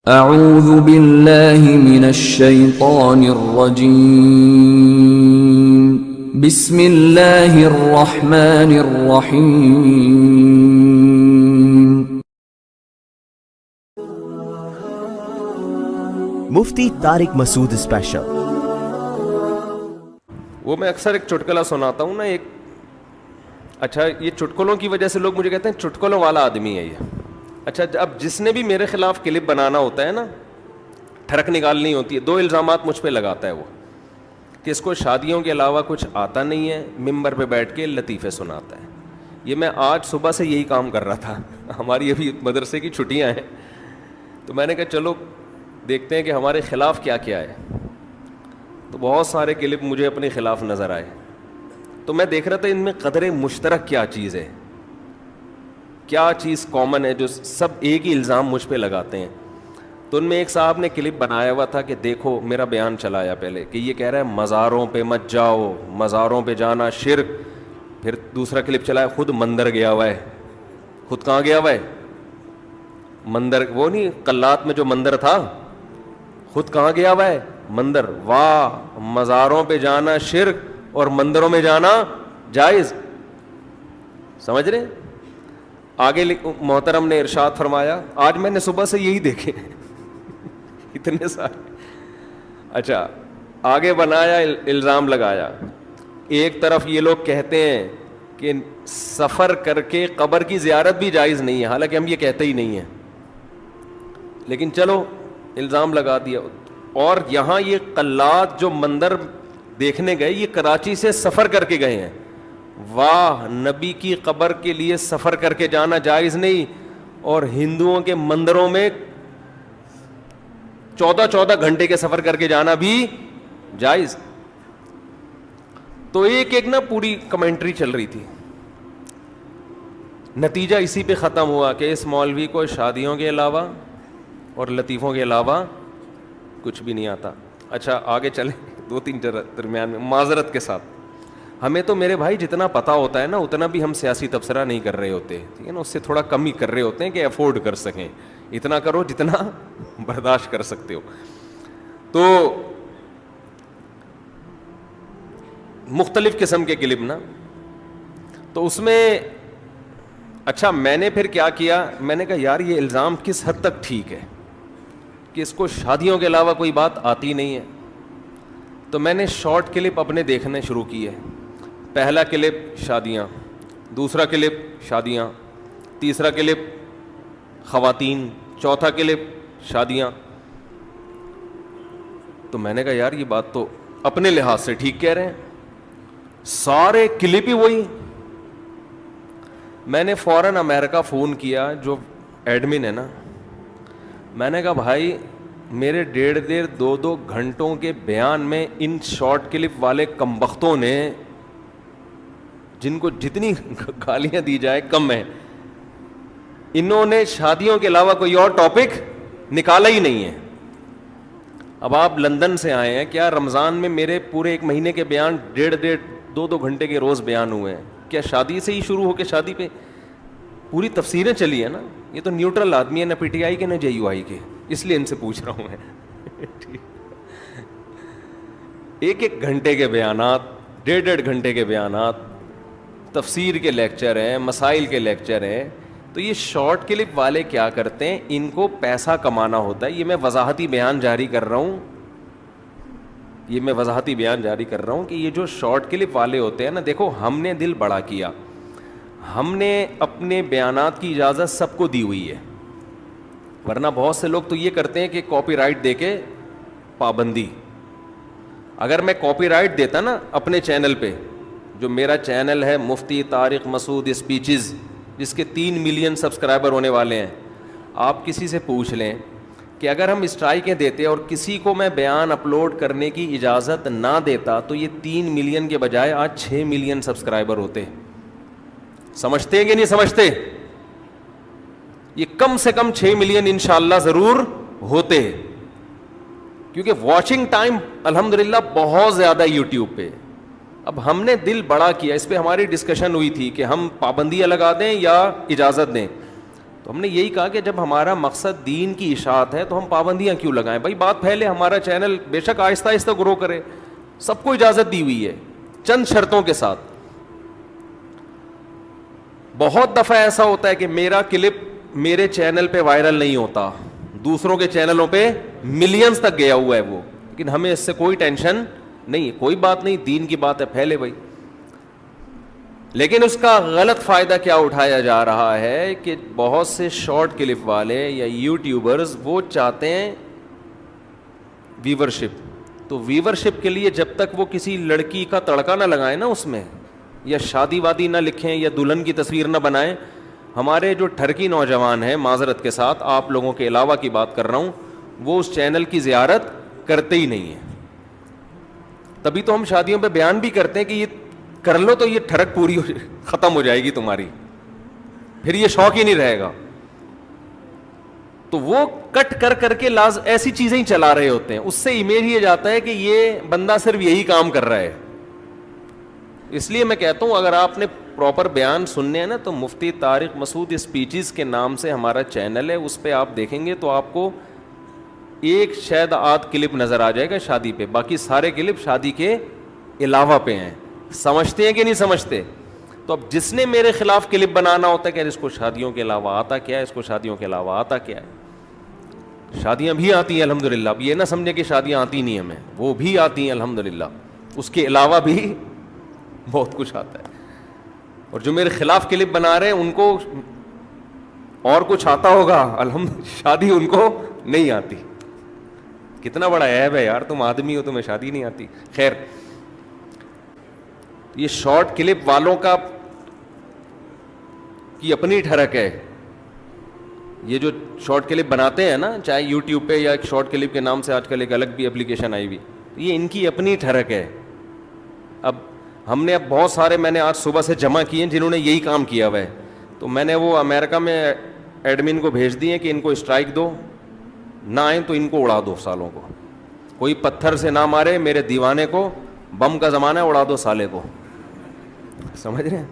اعوذ باللہ من الشیطان الرجیم بسم اللہ الرحمن الرحیم. مفتی طارق مسعود اسپیشل. وہ میں اکثر ایک چٹکلا سناتا ہوں نا، ایک اچھا یہ چٹکلوں کی وجہ سے لوگ مجھے کہتے ہیں چٹکلوں والا آدمی ہے یہ. اچھا اب جس نے بھی میرے خلاف کلپ بنانا ہوتا ہے نا، ٹھڑک نکالنی ہوتی ہے، دو الزامات مجھ پہ لگاتا ہے وہ کہ اس کو شادیوں کے علاوہ کچھ آتا نہیں ہے، ممبر پہ بیٹھ کے لطیفے سناتا ہے. یہ میں آج صبح سے یہی کام کر رہا تھا. ہماری ابھی مدرسے کی چھٹیاں ہیں تو میں نے کہا چلو دیکھتے ہیں کہ ہمارے خلاف کیا کیا ہے. تو بہت سارے کلپ مجھے اپنے خلاف نظر آئے تو میں دیکھ رہا تھا ان میں قدر مشترک کیا چیز ہے، کیا چیز کامن ہے جو سب ایک ہی الزام مجھ پہ لگاتے ہیں. تو ان میں ایک صاحب نے کلپ بنایا ہوا تھا کہ دیکھو میرا بیان چلایا پہلے کہ یہ کہہ رہا ہے مزاروں پہ مت جاؤ، مزاروں پہ جانا شرک. پھر دوسرا کلپ چلایا خود مندر گیا ہوا ہے. خود کہاں گیا ہوا ہے؟ مندر. وہ نہیں قلات میں جو مندر تھا، خود کہاں گیا ہوا ہے؟ مندر. واہ، مزاروں پہ جانا شرک اور مندروں میں جانا جائز. سمجھ رہے ہیں؟ آگے محترم نے ارشاد فرمایا، آج میں نے صبح سے یہی دیکھے اتنے سارے. اچھا آگے بنایا، الزام لگایا. ایک طرف یہ لوگ کہتے ہیں کہ سفر کر کے قبر کی زیارت بھی جائز نہیں ہے، حالانکہ ہم یہ کہتے ہی نہیں ہیں، لیکن چلو الزام لگا دیا. اور یہاں یہ قلات جو مندر دیکھنے گئے یہ کراچی سے سفر کر کے گئے ہیں. واہ، نبی کی قبر کے لیے سفر کر کے جانا جائز نہیں اور ہندوؤں کے مندروں میں 14 گھنٹے کے سفر کر کے جانا بھی جائز. تو ایک نا پوری کمنٹری چل رہی تھی. نتیجہ اسی پہ ختم ہوا کہ اس مولوی کو شادیوں کے علاوہ اور لطیفوں کے علاوہ کچھ بھی نہیں آتا. اچھا آگے چلیں، 2-3 درمیان میں معذرت کے ساتھ، ہمیں تو میرے بھائی جتنا پتہ ہوتا ہے نا اتنا بھی ہم سیاسی تبصرہ نہیں کر رہے ہوتے، ٹھیک ہے نا، اس سے تھوڑا کم ہی کر رہے ہوتے ہیں کہ افورڈ کر سکیں. اتنا کرو جتنا برداشت کر سکتے ہو. تو مختلف قسم کے کلپ نا، تو اس میں اچھا میں نے پھر کیا کیا، میں نے کہا یار یہ الزام کس حد تک ٹھیک ہے کہ اس کو شادیوں کے علاوہ کوئی بات آتی نہیں ہے. تو میں نے شارٹ کلپ اپنے دیکھنے شروع کیے. پہلا کلپ شادیاں، دوسرا کلپ شادیاں، تیسرا کلپ خواتین، چوتھا کلپ شادیاں. تو میں نے کہا یار یہ بات تو اپنے لحاظ سے ٹھیک کہہ رہے ہیں، سارے کلپ ہی وہی. میں نے فوراً امریکہ فون کیا، جو ایڈمن ہے نا، میں نے کہا بھائی میرے 1.5-2 گھنٹوں کے بیان میں ان شارٹ کلپ والے کمبختوں نے، جن کو جتنی گالیاں دی جائے کم ہے، انہوں نے شادیوں کے علاوہ کوئی اور ٹاپک نکالا ہی نہیں ہے. اب آپ لندن سے آئے ہیں، کیا رمضان میں میرے پورے 1 مہینے کے بیان 1.5-2 گھنٹے کے روز بیان ہوئے ہیں؟ کیا شادی سے ہی شروع ہو کے شادی پہ پوری تفسیریں چلی ہیں نا؟ یہ تو نیوٹرل آدمی ہے، نہ پی ٹی آئی کے نہ جے یو آئی کے، اس لیے ان سے پوچھ رہا ہوں میں. 1 گھنٹے کے بیانات، 1.5 گھنٹے کے بیانات، تفسیر کے لیکچر ہیں، مسائل کے لیکچر ہیں. تو یہ شارٹ کلپ والے کیا کرتے ہیں، ان کو پیسہ کمانا ہوتا ہے. یہ میں وضاحتی بیان جاری کر رہا ہوں، کہ یہ جو شارٹ کلپ والے ہوتے ہیں نا، دیکھو ہم نے دل بڑا کیا، ہم نے اپنے بیانات کی اجازت سب کو دی ہوئی ہے. ورنہ بہت سے لوگ تو یہ کرتے ہیں کہ کاپی رائٹ دے کے پابندی. اگر میں کاپی رائٹ دیتا نا اپنے چینل پہ، جو میرا چینل ہے مفتی طارق مسعود اسپیچز، جس کے 3 ملین سبسکرائبر ہونے والے ہیں، آپ کسی سے پوچھ لیں کہ اگر ہم اسٹرائکیں دیتے اور کسی کو میں بیان اپلوڈ کرنے کی اجازت نہ دیتا تو یہ 3 ملین کے بجائے آج 6 ملین سبسکرائبر ہوتے. سمجھتے ہیں کہ نہیں سمجھتے؟ یہ کم سے کم 6 ملین انشاءاللہ ضرور ہوتے، کیونکہ واچنگ ٹائم الحمدللہ بہت زیادہ یوٹیوب پہ. اب ہم نے دل بڑا کیا، اس پہ ہماری ڈسکشن ہوئی تھی کہ ہم پابندیاں لگا دیں یا اجازت دیں. تو ہم نے یہی کہا کہ جب ہمارا مقصد دین کی اشاعت ہے تو ہم پابندیاں کیوں لگائیں بھائی. بات پھیلے, ہمارا چینل بے شک آہستہ آہستہ گرو کرے, سب کو اجازت دی ہوئی ہے چند شرطوں کے ساتھ. بہت دفعہ ایسا ہوتا ہے کہ میرا کلپ میرے چینل پہ وائرل نہیں ہوتا, دوسروں کے چینلوں پہ ملینز تک گیا ہوا ہے وہ, لیکن ہمیں اس سے کوئی ٹینشن نہیں ہے, کوئی بات نہیں, دین کی بات ہے, پھیلے بھائی. لیکن اس کا غلط فائدہ کیا اٹھایا جا رہا ہے کہ بہت سے شارٹ کلپ والے یا یوٹیوبرز وہ چاہتے ہیں ویورشپ. تو ویورشپ کے لیے جب تک وہ کسی لڑکی کا تڑکا نہ لگائیں نا اس میں, یا شادی وادی نہ لکھیں, یا دلہن کی تصویر نہ بنائیں, ہمارے جو ٹھرکی نوجوان ہیں, معذرت کے ساتھ آپ لوگوں کے علاوہ کی بات کر رہا ہوں, وہ اس چینل کی زیارت کرتے ہی نہیں ہیں. تبھی تو ہم شادیوں پہ بیان بھی کرتے ہیں کہ یہ کر لو تو یہ ٹھڑک پوری ختم ہو جائے گی تمہاری, پھر یہ شوق ہی نہیں رہے گا. تو وہ کٹ کر کر کے ایسی چیزیں ہی چلا رہے ہوتے ہیں, اس سے امیج یہ جاتا ہے کہ یہ بندہ صرف یہی کام کر رہا ہے. اس لیے میں کہتا ہوں اگر آپ نے پراپر بیان سننے ہیں نا تو مفتی طارق مسعود اسپیچز کے نام سے ہمارا چینل ہے, اس پہ آپ دیکھیں گے تو آپ کو ایک شاید آدھ کلپ نظر آ جائے گا شادی پہ, باقی سارے کلپ شادی کے علاوہ پہ ہیں. سمجھتے ہیں کہ نہیں سمجھتے؟ تو اب جس نے میرے خلاف کلپ بنانا ہوتا ہے کہ اس کو شادیوں کے علاوہ آتا کیا ہے, اس کو شادیوں کے علاوہ آتا کیا ہے. شادیاں بھی آتی ہیں الحمدللہ, اب یہ نہ سمجھے کہ شادیاں آتی نہیں ہمیں, وہ بھی آتی ہیں الحمدللہ, اس کے علاوہ بھی بہت کچھ آتا ہے. اور جو میرے خلاف کلپ بنا رہے ہیں ان کو اور کچھ آتا ہوگا, شادی ان کو نہیں آتی. کتنا بڑا عیب ہے یار, تم آدمی ہو تمہیں شادی نہیں آتی. خیر, یہ شارٹ کلپ والوں کا کی اپنی ٹھڑک ہے. یہ جو شارٹ کلپ بناتے ہیں نا, چاہے یوٹیوب پہ یا ایک شارٹ کلپ کے نام سے آج کل ایک الگ بھی اپلیکیشن آئی ہوئی, یہ ان کی اپنی ٹھڑک ہے. اب ہم نے بہت سارے, میں نے آج صبح سے جمع کیے ہیں جنہوں نے یہی کام کیا ہوا ہے, تو میں نے وہ امریکہ میں ایڈمن کو بھیج دیے کہ ان کو اسٹرائک دو, نہ آئیں تو ان کو اڑا دو سالوں کو, کوئی پتھر سے نہ مارے میرے دیوانے کو, بم کا زمانہ ہے, اڑا دو سالے کو. سمجھ رہے ہیں؟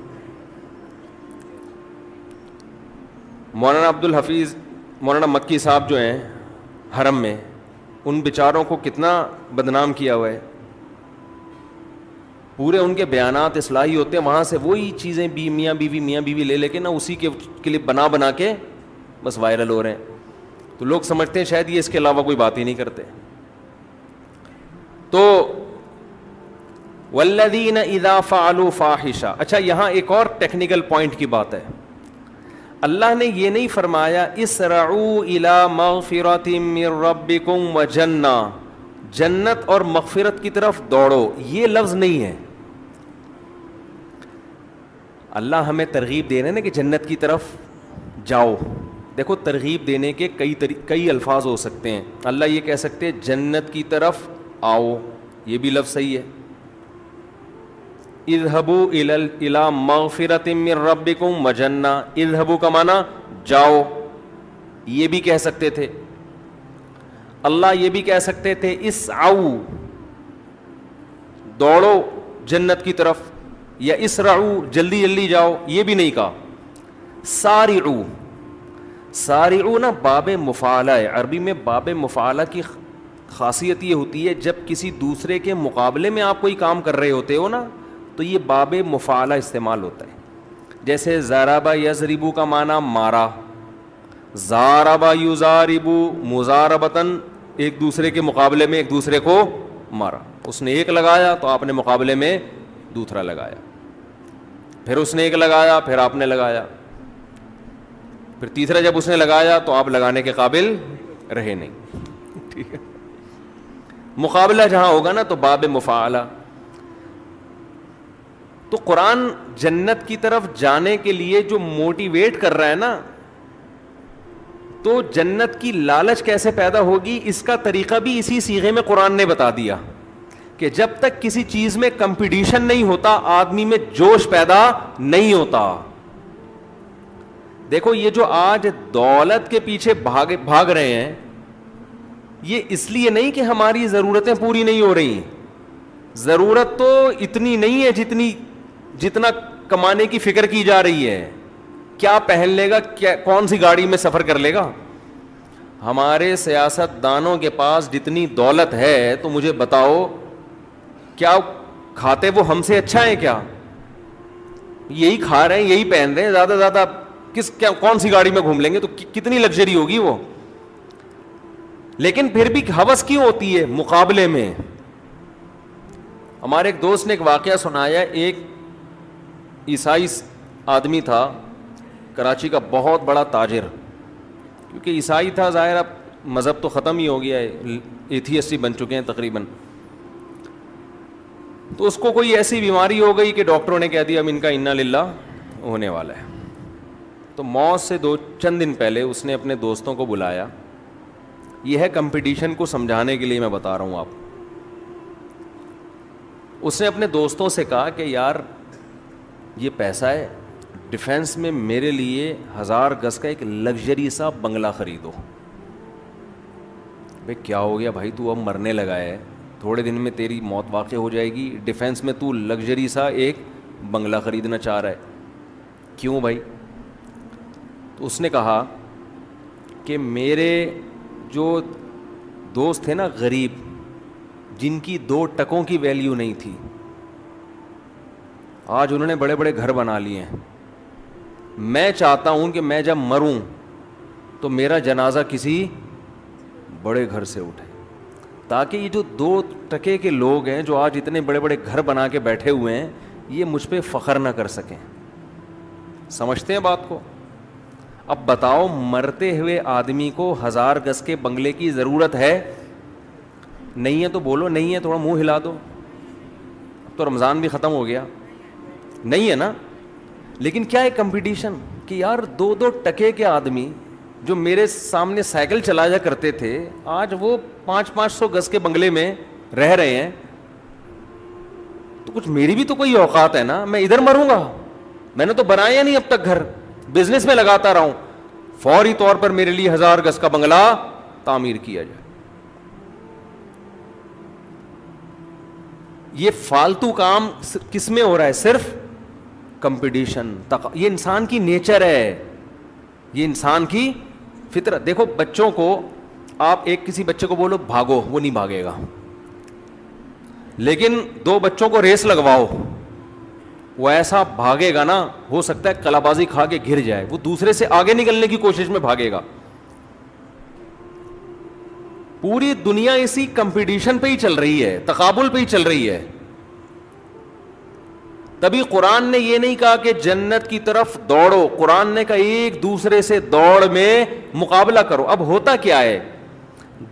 مولانا عبدالحفیظ مولانا مکی صاحب جو ہیں حرم میں, ان بیچاروں کو کتنا بدنام کیا ہوا ہے. پورے ان کے بیانات اصلاحی ہوتے ہیں, وہاں سے وہی چیزیں بھی میاں بیوی لے کے نا اسی کے کلپ بنا کے بس وائرل ہو رہے ہیں. تو لوگ سمجھتے ہیں شاید یہ اس کے علاوہ کوئی بات ہی نہیں کرتے. تو والذین اذا فعلوا فاحشہ, اچھا یہاں ایک اور ٹیکنیکل پوائنٹ کی بات ہے. اللہ نے یہ نہیں فرمایا اسرعوا الی مغفرۃ من ربکم وجنہ, جنت اور مغفرت کی طرف دوڑو, یہ لفظ نہیں ہے. اللہ ہمیں ترغیب دے رہے ہیں نا کہ جنت کی طرف جاؤ. دیکھو ترغیب دینے کے کئی الفاظ ہو سکتے ہیں. اللہ یہ کہہ سکتے ہیں جنت کی طرف آؤ, یہ بھی لفظ صحیح ہے. اذهبوا الى مغفرۃ من ربکم وجنہ, اذهبوا کا معنی جاؤ, یہ بھی کہہ سکتے تھے. اللہ یہ بھی کہہ سکتے تھے اسعوا, دوڑو جنت کی طرف, یا اسرعوا جلدی جلدی جاؤ, یہ بھی نہیں کہا. سارعوا, سارعوا نا باب مفعلہ ہے. عربی میں باب مفعلہ کی خاصیت یہ ہوتی ہے جب کسی دوسرے کے مقابلے میں آپ کوئی کام کر رہے ہوتے ہو نا تو یہ باب مفعلہ استعمال ہوتا ہے. جیسے ضرب یضرب کا معنی مارا, ضارب یضارب مضاربتاً, ایک دوسرے کے مقابلے میں ایک دوسرے کو مارا. اس نے ایک لگایا تو آپ نے مقابلے میں دوسرا لگایا, پھر اس نے ایک لگایا پھر آپ نے لگایا, پھر تیسرا جب اس نے لگایا تو آپ لگانے کے قابل رہے نہیں. ٹھیک ہے, مقابلہ جہاں ہوگا نا تو باب مفعلہ. تو قرآن جنت کی طرف جانے کے لیے جو موٹیویٹ کر رہا ہے نا, تو جنت کی لالچ کیسے پیدا ہوگی اس کا طریقہ بھی اسی صیغے میں قرآن نے بتا دیا کہ جب تک کسی چیز میں کمپٹیشن نہیں ہوتا آدمی میں جوش پیدا نہیں ہوتا. دیکھو یہ جو آج دولت کے پیچھے بھاگ رہے ہیں, یہ اس لیے نہیں کہ ہماری ضرورتیں پوری نہیں ہو رہی. ضرورت تو اتنی نہیں ہے جتنا کمانے کی فکر کی جا رہی ہے. کیا پہن لے گا, کون سی گاڑی میں سفر کر لے گا. ہمارے سیاست دانوں کے پاس جتنی دولت ہے تو مجھے بتاؤ کیا کھاتے وہ ہم سے اچھا ہے کیا؟ یہی کھا رہے ہیں, یہی پہن رہے ہیں, زیادہ زیادہ کون سی گاڑی میں گھوم لیں گے, تو کتنی لگژری ہوگی وہ. لیکن پھر بھی ہوس کیوں ہوتی ہے مقابلے میں. ہمارے ایک دوست نے ایک واقعہ سنایا, ایک عیسائی آدمی تھا کراچی کا, بہت بڑا تاجر, کیونکہ عیسائی تھا, ظاہر اب مذہب تو ختم ہی ہو گیا ہے, ایتھیسٹ ہی بن چکے ہیں تقریباً. تو اس کو کوئی ایسی بیماری ہو گئی کہ ڈاکٹروں نے کہہ دیا اب ان کا انا للہ ہونے والا ہے. تو موت سے چند دن پہلے اس نے اپنے دوستوں کو بلایا. یہ ہے کمپٹیشن کو سمجھانے کے لیے میں بتا رہا ہوں آپ. اس نے اپنے دوستوں سے کہا کہ یار یہ پیسہ ہے, ڈیفینس میں میرے لیے 1000 گز کا ایک لگژری سا بنگلہ خریدو. بھائی کیا ہو گیا بھائی, تو اب مرنے لگا ہے, تھوڑے دن میں تیری موت واقع ہو جائے گی, ڈیفینس میں تو لگژری سا ایک بنگلہ خریدنا چاہ رہا ہے, کیوں بھائی؟ تو اس نے کہا کہ میرے جو دوست تھے نا غریب, جن کی 2 ٹکوں کی ویلیو نہیں تھی, آج انہوں نے بڑے بڑے گھر بنا لیے ہیں. میں چاہتا ہوں کہ میں جب مروں تو میرا جنازہ کسی بڑے گھر سے اٹھے, تاکہ یہ جو 2 ٹکے کے لوگ ہیں جو آج اتنے بڑے بڑے گھر بنا کے بیٹھے ہوئے ہیں, یہ مجھ پہ فخر نہ کر سکیں. سمجھتے ہیں بات کو؟ اب بتاؤ, مرتے ہوئے آدمی کو 1000 گز کے بنگلے کی ضرورت ہے؟ نہیں ہے تو بولو نہیں ہے, تھوڑا منہ ہلا دو. اب تو رمضان بھی ختم ہو گیا, نہیں ہے نا. لیکن کیا ہے کمپٹیشن کہ یار 2 ٹکے کے آدمی جو میرے سامنے سائیکل چلایا کرتے تھے, آج وہ 500 گز کے بنگلے میں رہ رہے ہیں. تو کچھ میری بھی تو کوئی اوقات ہے نا, میں ادھر مروں گا؟ میں نے تو بنایا نہیں اب تک گھر, بزنس میں لگاتا رہا ہوں, فوری طور پر میرے لیے 1000 گز کا بنگلہ تعمیر کیا جائے. یہ فالتو کام کس میں ہو رہا ہے؟ صرف کمپٹیشن. یہ انسان کی نیچر ہے, یہ انسان کی فطرت. دیکھو بچوں کو آپ کسی بچے کو بولو بھاگو, وہ نہیں بھاگے گا. لیکن 2 بچوں کو ریس لگواؤ, وہ ایسا بھاگے گا نا, ہو سکتا ہے کلا بازی کھا کے گر جائے, وہ دوسرے سے آگے نکلنے کی کوشش میں بھاگے گا. پوری دنیا اسی کمپٹیشن پہ ہی چل رہی ہے, تقابل پہ ہی چل رہی ہے. تبھی قرآن نے یہ نہیں کہا کہ جنت کی طرف دوڑو, قرآن نے کہا ایک دوسرے سے دوڑ میں مقابلہ کرو. اب ہوتا کیا ہے,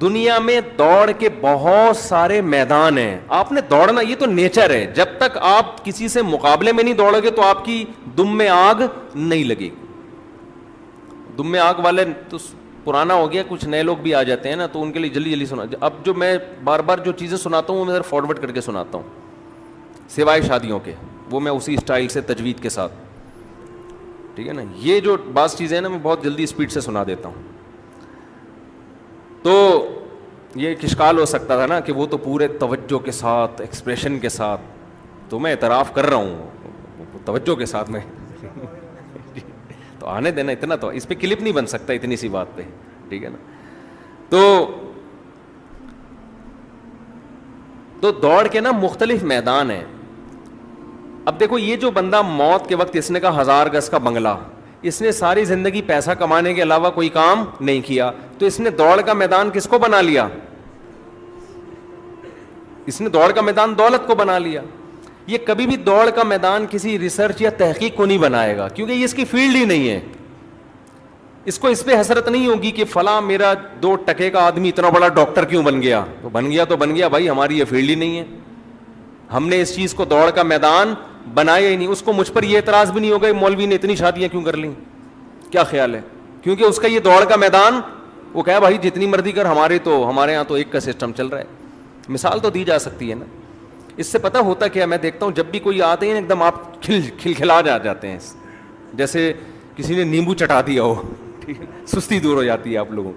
دنیا میں دوڑ کے بہت سارے میدان ہیں, آپ نے دوڑنا, یہ تو نیچر ہے. جب تک آپ کسی سے مقابلے میں نہیں دوڑو گے تو آپ کی دم میں آگ نہیں لگے گی. دم میں آگ والے تو پرانا ہو گیا, کچھ نئے لوگ بھی آ جاتے ہیں نا, تو ان کے لیے جلدی جلدی سنا. اب جو میں بار بار جو چیزیں سناتا ہوں وہ میں فارورڈ کر کے سناتا ہوں, سوائے شادیوں کے, وہ میں اسی اسٹائل سے تجوید کے ساتھ, ٹھیک ہے نا. یہ جو بعض چیزیں ہیں نا میں بہت جلدی اسپیڈ سے سنا دیتا ہوں. تو یہ ایک اشکال ہو سکتا تھا نا کہ وہ تو پورے توجہ کے ساتھ, ایکسپریشن کے ساتھ, تو میں اعتراف کر رہا ہوں توجہ کے ساتھ میں تو آنے دینا, اتنا تو اس پہ کلپ نہیں بن سکتا اتنی سی بات پہ, ٹھیک ہے نا. تو دوڑ کے نا مختلف میدان ہیں. اب دیکھو یہ جو بندہ موت کے وقت اس نے کہا 1000 گز کا بنگلہ, اس نے ساری زندگی پیسہ کمانے کے علاوہ کوئی کام نہیں کیا, تو اس نے دوڑ کا میدان کس کو بنا لیا؟ اس نے دوڑ کا میدان دولت کو بنا لیا. یہ کبھی بھی دوڑ کا میدان کسی ریسرچ یا تحقیق کو نہیں بنائے گا, کیونکہ یہ اس کی فیلڈ ہی نہیں ہے. اس کو اس پہ حسرت نہیں ہوگی کہ فلاں میرا 2 ٹکے کا آدمی اتنا بڑا ڈاکٹر کیوں بن گیا. تو بن گیا بھائی, ہماری یہ فیلڈ ہی نہیں ہے, ہم نے اس چیز کو دوڑ کا میدان بنایا ہی نہیں. اس کو مجھ پر یہ اعتراض بھی نہیں ہوگا مولوی نے اتنی شادیاں کیوں کر لیں, کیا خیال ہے, کیونکہ اس کا یہ دوڑ کا میدان, وہ کہا بھائی جتنی مرضی کر, ہمارے یہاں تو ایک کا سسٹم چل رہا ہے. مثال تو دی جا سکتی ہے نا. اس سے پتہ ہوتا کیا, میں دیکھتا ہوں جب بھی کوئی آتے ہیں ایک دم آپ کھلکھلا جاتے ہیں, جیسے کسی نے نیمبو چٹا دیا ہو, ٹھیک ہے, سستی دور ہو جاتی ہے آپ لوگوں.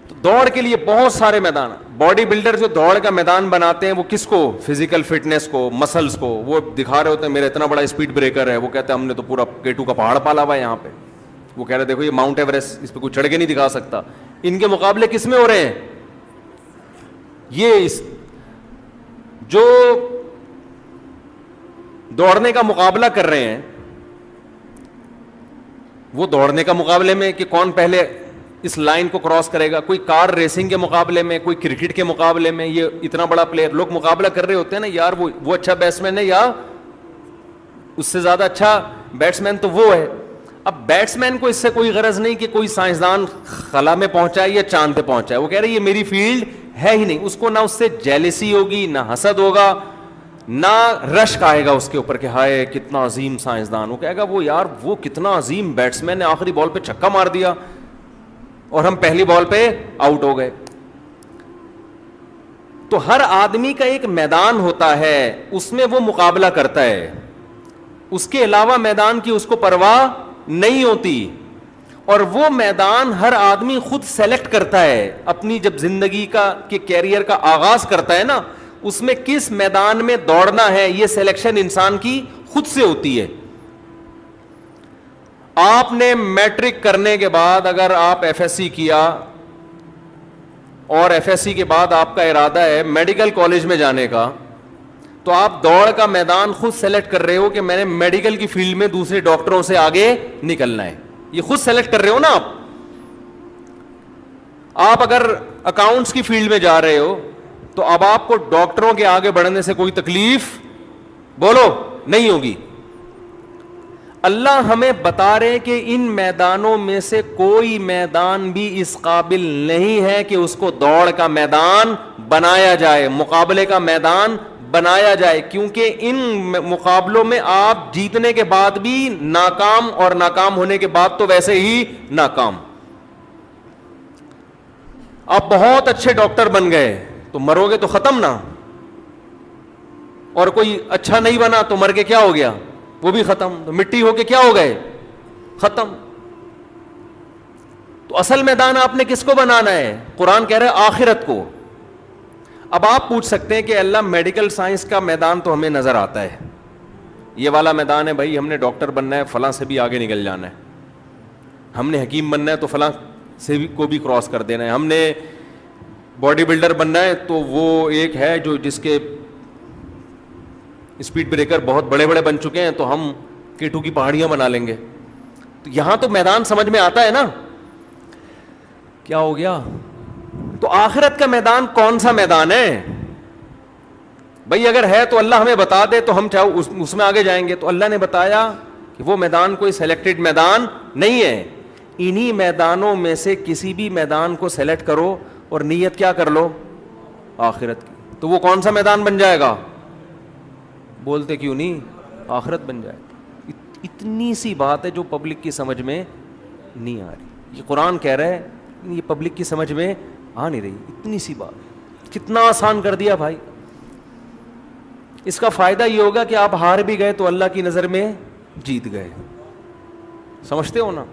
تو دوڑ کے لیے بہت سارے میدان. باڈی بلڈر جو دوڑ کا میدان بناتے ہیں وہ کس کو؟ فزیکل فٹنس کو, مسلس کو. وہ دکھا رہے ہوتے ہیں میرا اتنا بڑا اسپیڈ بریکر ہے, وہ کہتے ہیں ہم نے تو پورا K2 کا پہاڑ پالا ہوا ہے یہاں پہ. وہ کہہ رہے دیکھو یہ ماؤنٹ ایوریسٹ, اس پہ کوئی چڑھ کے نہیں دکھا سکتا. ان کے مقابلے کس میں ہو رہے ہیں؟ یہ جو دوڑنے کا مقابلہ کر رہے ہیں, وہ دوڑنے کا مقابلے میں کہ کون پہلے اس لائن کو کراس کرے گا, کوئی کار ریسنگ کے مقابلے میں, کوئی کرکٹ کے مقابلے میں, یہ اتنا بڑا پلیئر, لوگ مقابلہ کر رہے ہوتے ہیں نا, یار وہ اچھا بیٹسمین ہے یا اس سے زیادہ اچھا بیٹسمین تو وہ ہے. اب بیٹسمین کو اس سے کوئی غرض نہیں کہ کوئی سائنسدان خلا میں پہنچائے یا چاند پہ پہنچائے. وہ کہہ رہے یہ میری فیلڈ ہے ہی نہیں. اس کو نہ اس سے جیلسی ہوگی, نہ حسد ہوگا, نہ رشک آئے گا اس کے اوپر کہ ہائے کتنا عظیم سائنسدان. وہ کہے گا وہ یار وہ کتنا عظیم بیٹسمین نے آخری بال پہ چھکا مار دیا اور ہم پہلی بال پہ آؤٹ ہو گئے. تو ہر آدمی کا ایک میدان ہوتا ہے, اس میں وہ مقابلہ کرتا ہے, اس کے علاوہ میدان کی اس کو پرواہ نہیں ہوتی. اور وہ میدان ہر آدمی خود سیلیکٹ کرتا ہے اپنی, جب زندگی کا کہ کیریئر کا آغاز کرتا ہے نا, اس میں کس میدان میں دوڑنا ہے یہ سلیکشن انسان کی خود سے ہوتی ہے. آپ نے میٹرک کرنے کے بعد اگر آپ ایف ایس سی کیا اور ایف ایس سی کے بعد آپ کا ارادہ ہے میڈیکل کالج میں جانے کا, تو آپ دوڑ کا میدان خود سیلیکٹ کر رہے ہو کہ میں نے میڈیکل کی فیلڈ میں دوسرے ڈاکٹروں سے آگے نکلنا ہے. یہ خود سیلیکٹ کر رہے ہو نا آپ. آپ اگر اکاؤنٹس کی فیلڈ میں جا رہے ہو تو اب آپ کو ڈاکٹروں کے آگے بڑھنے سے کوئی تکلیف بولو نہیں ہوگی. اللہ ہمیں بتا رہے کہ ان میدانوں میں سے کوئی میدان بھی اس قابل نہیں ہے کہ اس کو دوڑ کا میدان بنایا جائے, مقابلے کا میدان بنایا جائے, کیونکہ ان مقابلوں میں آپ جیتنے کے بعد بھی ناکام اور ناکام ہونے کے بعد تو ویسے ہی ناکام. آپ بہت اچھے ڈاکٹر بن گئے تو مرو گے تو ختم نا, اور کوئی اچھا نہیں بنا تو مر کے کیا ہو گیا, وہ بھی ختم. تو مٹی ہو کے کیا ہو گئے, ختم. تو اصل میدان آپ نے کس کو بنانا ہے؟ قرآن کہہ رہا ہے آخرت کو. اب آپ پوچھ سکتے ہیں کہ اللہ میڈیکل سائنس کا میدان تو ہمیں نظر آتا ہے, یہ والا میدان ہے بھائی, ہم نے ڈاکٹر بننا ہے فلاں سے بھی آگے نکل جانا ہے, ہم نے حکیم بننا ہے تو فلاں سے بھی کو بھی کراس کر دینا ہے, ہم نے باڈی بلڈر بننا ہے تو وہ ایک ہے جو جس کے اسپیڈ بریکر بہت بڑے بڑے بن چکے ہیں تو ہم K2 کی پہاڑیاں بنا لیں گے. تو یہاں تو میدان سمجھ میں آتا ہے نا. کیا ہو گیا؟ تو آخرت کا میدان کون سا میدان ہے بھائی؟ اگر ہے تو اللہ ہمیں بتا دے تو ہم چاہو اس میں آگے جائیں گے. تو اللہ نے بتایا کہ وہ میدان کوئی سلیکٹڈ میدان نہیں ہے, انہی میدانوں میں سے کسی بھی میدان کو سلیکٹ کرو اور نیت کیا کر لو آخرت کی. تو وہ کون سا میدان بن جائے گا؟ بولتے کیوں نہیں؟ آخرت بن جائے. اتنی سی بات ہے جو پبلک کی سمجھ میں نہیں آ رہی. یہ قرآن کہہ رہا ہے, یہ پبلک کی سمجھ میں آ نہیں رہی. اتنی سی بات کتنا آسان کر دیا بھائی. اس کا فائدہ یہ ہوگا کہ آپ ہار بھی گئے تو اللہ کی نظر میں جیت گئے. سمجھتے ہو نا؟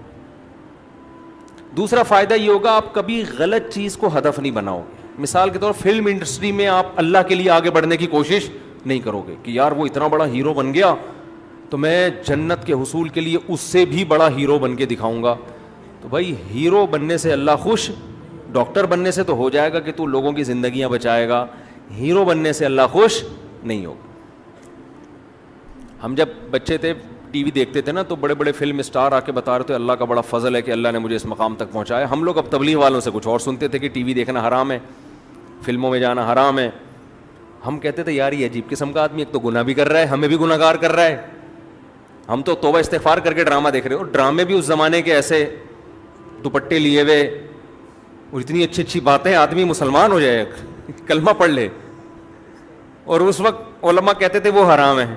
دوسرا فائدہ یہ ہوگا آپ کبھی غلط چیز کو ہدف نہیں بناؤ. مثال کے طور فلم انڈسٹری میں آپ اللہ کے لیے آگے بڑھنے کی کوشش نہیں کرو گے کہ یار وہ اتنا بڑا ہیرو بن گیا تو میں جنت کے حصول کے لیے اس سے بھی بڑا ہیرو بن کے دکھاؤں گا. تو بھائی ہیرو بننے سے اللہ خوش, ڈاکٹر بننے سے تو ہو جائے گا کہ تو لوگوں کی زندگیاں بچائے گا, ہیرو بننے سے اللہ خوش نہیں ہوگا. ہم جب بچے تھے ٹی وی دیکھتے تھے نا تو بڑے بڑے فلم اسٹار آ کے بتا رہے تھے اللہ کا بڑا فضل ہے کہ اللہ نے مجھے اس مقام تک پہنچایا. ہم لوگ اب تبلیغ والوں سے کچھ اور سنتے تھے کہ ٹی وی دیکھنا حرام ہے, فلموں میں جانا حرام ہے. ہم کہتے تھے یار یہ عجیب قسم کا آدمی, ایک تو گناہ بھی کر رہا ہے, ہمیں بھی گناہ گار کر رہا ہے. ہم تو توبہ استغفار کر کے ڈرامہ دیکھ رہے ہو. ڈرامے بھی اس زمانے کے ایسے دوپٹے لیے ہوئے اور اتنی اچھی اچھی باتیں, آدمی مسلمان ہو جائے کلمہ پڑھ لے, اور اس وقت علماء کہتے تھے وہ حرام ہے.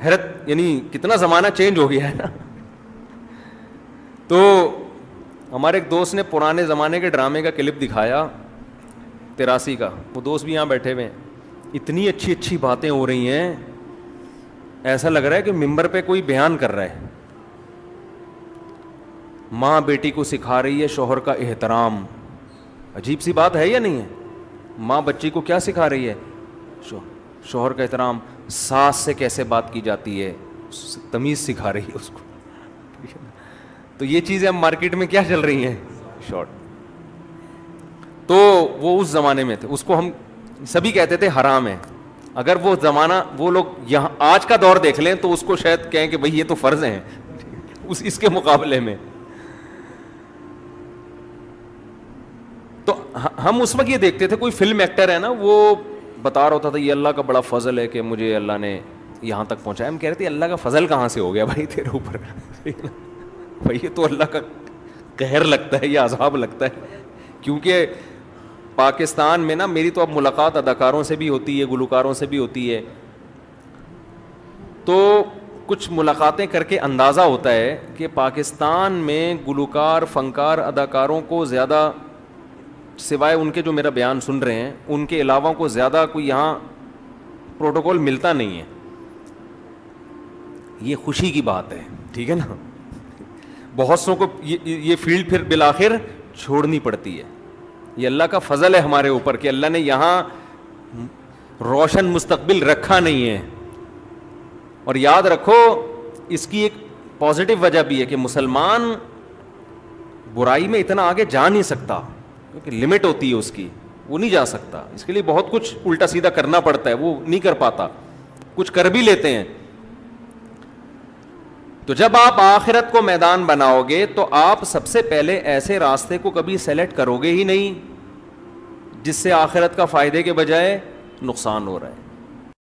حیرت, یعنی کتنا زمانہ چینج ہو گیا ہے نا. تو ہمارے ایک دوست نے پرانے زمانے کے ڈرامے کا کلپ دکھایا 83 کا, وہ دوست بھی یہاں بیٹھے ہوئے ہیں. اتنی اچھی اچھی باتیں ہو رہی ہیں, ایسا لگ رہا ہے کہ ممبر پہ کوئی بیان کر رہا ہے. ماں بیٹی کو سکھا رہی ہے شوہر کا احترام. عجیب سی بات ہے یا نہیں ہے؟ ماں بچی کو کیا سکھا رہی ہے؟ شوہر کا احترام. ساس سے کیسے بات کی جاتی ہے تمیز سکھا رہی ہے اس کو. تو یہ چیزیں اب مارکیٹ میں کیا چل رہی ہیں؟ شارٹ. تو وہ اس زمانے میں تھے, اس کو ہم سبھی کہتے تھے حرام ہے. اگر وہ زمانہ وہ لوگ یہاں آج کا دور دیکھ لیں تو اس کو شاید کہیں کہ بھئی یہ تو فرض ہیں اس کے مقابلے میں. تو ہم اس وقت یہ دیکھتے تھے, کوئی فلم ایکٹر ہے نا, وہ بتا رہا ہوتا تھا یہ اللہ کا بڑا فضل ہے کہ مجھے اللہ نے یہاں تک پہنچایا. ہم کہہ رہے تھے اللہ کا فضل کہاں سے ہو گیا بھائی تیرے اوپر؟ بھائی یہ تو اللہ کا قہر لگتا ہے یا عذاب لگتا ہے. کیونکہ پاکستان میں نا, میری تو اب ملاقات اداکاروں سے بھی ہوتی ہے, گلوکاروں سے بھی ہوتی ہے, تو کچھ ملاقاتیں کر کے اندازہ ہوتا ہے کہ پاکستان میں گلوکار, فنکار, اداکاروں کو زیادہ, سوائے ان کے جو میرا بیان سن رہے ہیں, ان کے علاوہ کو زیادہ کوئی یہاں پروٹوکول ملتا نہیں ہے. یہ خوشی کی بات ہے, ٹھیک ہے نا. بہت سو کو یہ فیلڈ پھر بالآخر چھوڑنی پڑتی ہے. یہ اللہ کا فضل ہے ہمارے اوپر کہ اللہ نے یہاں روشن مستقبل رکھا نہیں ہے. اور یاد رکھو اس کی ایک پازیٹیو وجہ بھی ہے کہ مسلمان برائی میں اتنا آگے جا نہیں سکتا, کیونکہ لمٹ ہوتی ہے اس کی, وہ نہیں جا سکتا. اس کے لیے بہت کچھ الٹا سیدھا کرنا پڑتا ہے, وہ نہیں کر پاتا. کچھ کر بھی لیتے ہیں. تو جب آپ آخرت کو میدان بناؤ گے تو آپ سب سے پہلے ایسے راستے کو کبھی سیلیکٹ کرو گے ہی نہیں جس سے آخرت کا فائدے کے بجائے نقصان ہو رہا ہے.